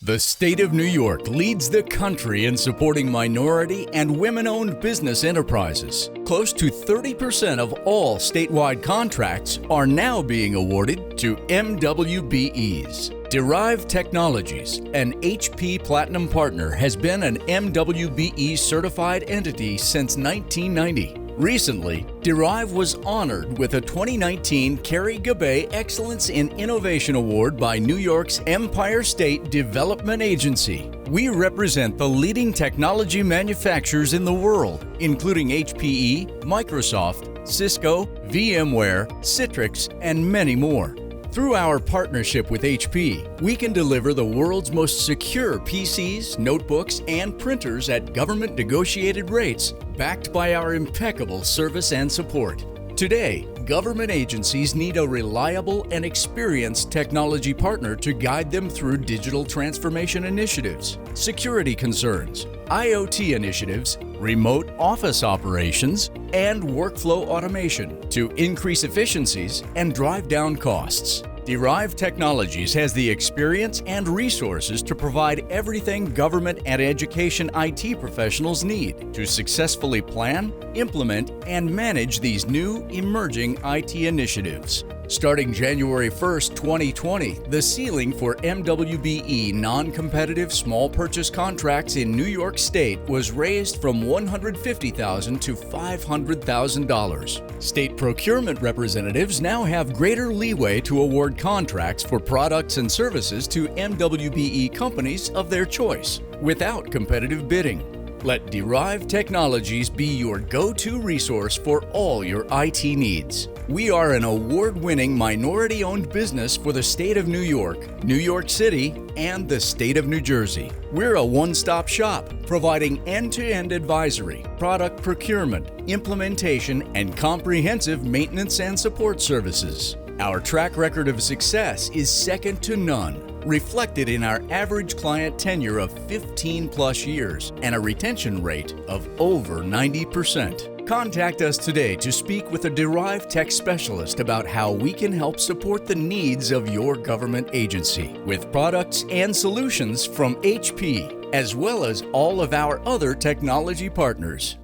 The state of New York leads the country in supporting minority and women-owned business enterprises. Close to 30% of all statewide contracts are now being awarded to MWBEs. Derive Technologies, an HP Platinum partner, has been an MWBE certified entity since 1990. Recently, Derive was honored with a 2019 Carrie Gabay Excellence in Innovation Award by New York's Empire State Development Agency. We represent the leading technology manufacturers in the world, including HPE, Microsoft, Cisco, VMware, Citrix, and many more. Through our partnership with HP, we can deliver the world's most secure PCs, notebooks, and printers at government-negotiated rates, backed by our impeccable service and support. Today, government agencies need a reliable and experienced technology partner to guide them through digital transformation initiatives, security concerns, IoT initiatives, remote office operations, and workflow automation to increase efficiencies and drive down costs. Derive Technologies has the experience and resources to provide everything government and education IT professionals need to successfully plan, implement, and manage these new emerging IT initiatives. Starting January 1st, 2020, the ceiling for MWBE non-competitive small purchase contracts in New York State was raised from $150,000 to $500,000. State procurement representatives now have greater leeway to award contracts for products and services to MWBE companies of their choice without competitive bidding. Let Derive Technologies be your go-to resource for all your IT needs. We are an award-winning minority-owned business for the state of New York, New York City, and the state of New Jersey. We're a one-stop shop, providing end-to-end advisory, product procurement, implementation, and comprehensive maintenance and support services. Our track record of success is second to none, reflected in our average client tenure of 15+ years and a retention rate of over 90%. Contact us today to speak with a Derive Tech specialist about how we can help support the needs of your government agency with products and solutions from HP, as well as all of our other technology partners.